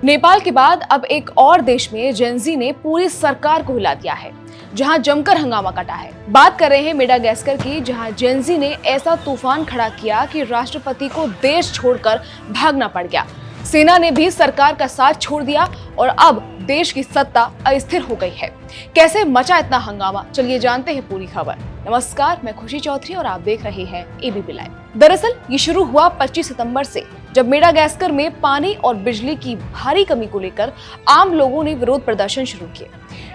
नेपाल के बाद अब एक और देश में जेनजी ने पूरी सरकार को हिला दिया है, जहां जमकर हंगामा कटा है। बात कर रहे हैं मेडागास्कर की, जहां जेनजी ने ऐसा तूफान खड़ा किया कि राष्ट्रपति को देश छोड़कर भागना पड़ गया। सेना ने भी सरकार का साथ छोड़ दिया और अब देश की सत्ता अस्थिर हो गई है। कैसे मचा इतना हंगामा, चलिए जानते हैं पूरी खबर। नमस्कार, मैं खुशी चौधरी और आप देख रहे हैं एबीपी लाइव। दरअसल ये शुरू हुआ 25 सितंबर से, जब मेडागास्कर में पानी और बिजली की भारी कमी को लेकर आम लोगों ने विरोध प्रदर्शन शुरू किए।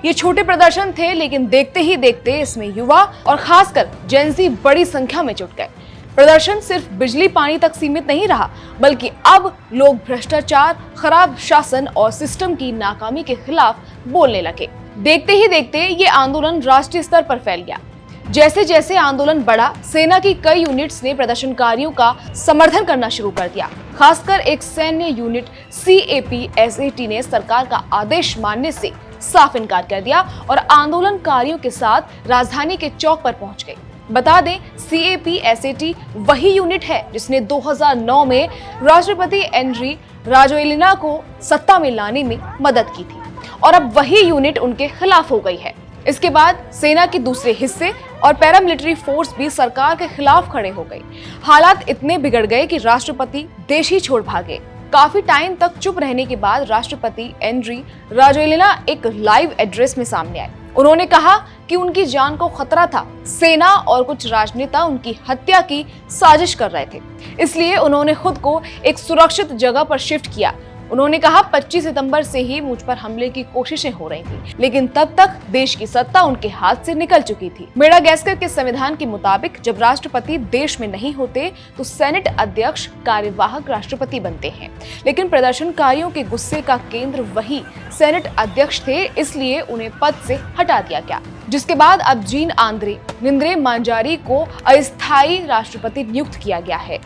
ये छोटे प्रदर्शन थे, लेकिन देखते ही देखते इसमें युवा और खासकर जेनजी बड़ी संख्या में जुट गए। प्रदर्शन सिर्फ बिजली पानी तक सीमित नहीं रहा, बल्कि अब लोग भ्रष्टाचार, खराब शासन और सिस्टम की नाकामी के खिलाफ बोलने लगे। देखते ही देखते ये आंदोलन राष्ट्रीय स्तर पर फैल गया। जैसे जैसे आंदोलन बढ़ा, सेना की कई यूनिट्स ने प्रदर्शनकारियों का समर्थन करना शुरू कर दिया। खासकर एक सैन्य यूनिट CAPSAT ने सरकार का आदेश मानने से साफ इनकार कर दिया और आंदोलनकारियों के साथ राजधानी के चौक पर पहुंच गई। बता दें, CAPSAT वही यूनिट है जिसने 2009 में राष्ट्रपति एंड्री राजोएलिना को सत्ता में लाने में मदद की थी और अब वही यूनिट उनके खिलाफ हो गई है। इसके बाद सेना के दूसरे हिस्से और पैरामिलिट्री फोर्स भी सरकार के खिलाफ खड़े हो गए। हालात इतने बिगड़ गए कि राष्ट्रपति देश ही छोड़ भागे। काफी टाइम तक चुप रहने के बाद राष्ट्रपति एंड्री राजोएलिना एक लाइव एड्रेस में सामने आए। उन्होंने कहा कि उनकी जान को खतरा था। सेना और कुछ राजनेता उनकी हत्या की साजिश कर रहे थे, इसलिए उन्होंने खुद को एक सुरक्षित जगह पर शिफ्ट किया। उन्होंने कहा 25 सितंबर से ही मुझ पर हमले की कोशिशें हो रही थी, लेकिन तब तक देश की सत्ता उनके हाथ से निकल चुकी थी। मेडागास्कर के संविधान के मुताबिक जब राष्ट्रपति देश में नहीं होते तो सेनेट अध्यक्ष कार्यवाहक राष्ट्रपति बनते हैं, लेकिन प्रदर्शनकारियों के गुस्से का केंद्र वही सेनेट अध्यक्ष थे, इसलिए उन्हें पद से हटा दिया गया। जिसके बाद अब जीन आंद्रे निंद्रे मांजारी को अस्थायी राष्ट्रपति नियुक्त किया गया है।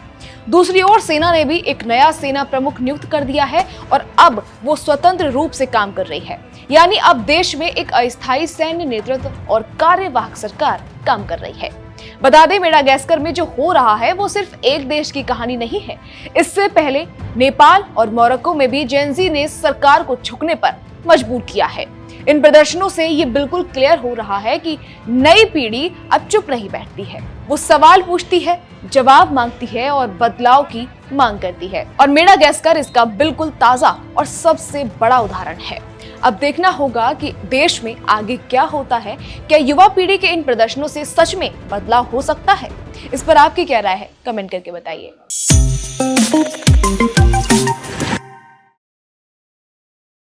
दूसरी ओर सेना ने भी एक नया सेना प्रमुख नियुक्त कर दिया है और अब वो स्वतंत्र रूप से काम कर रही है। यानी अब देश में एक अस्थायी सैन्य नेतृत्व और कार्यवाहक सरकार काम कर रही है। बता दें, मेडागास्कर में जो हो रहा है वो सिर्फ एक देश की कहानी नहीं है। इससे पहले नेपाल और मोरक्को में भी जेनजी ने सरकार को झुकने पर मजबूर किया है। इन प्रदर्शनों से ये बिल्कुल क्लियर हो रहा है कि नई पीढ़ी अब चुप नहीं बैठती है। वो सवाल पूछती है, जवाब मांगती है और बदलाव की मांग करती है। और मेडागास्कर इसका बिल्कुल ताजा और सबसे बड़ा उदाहरण है। अब देखना होगा कि देश में आगे क्या होता है। क्या युवा पीढ़ी के इन प्रदर्शनों से सच में बदलाव हो सकता है? इस पर आपकी क्या राय है? कमेंट करके बताइए।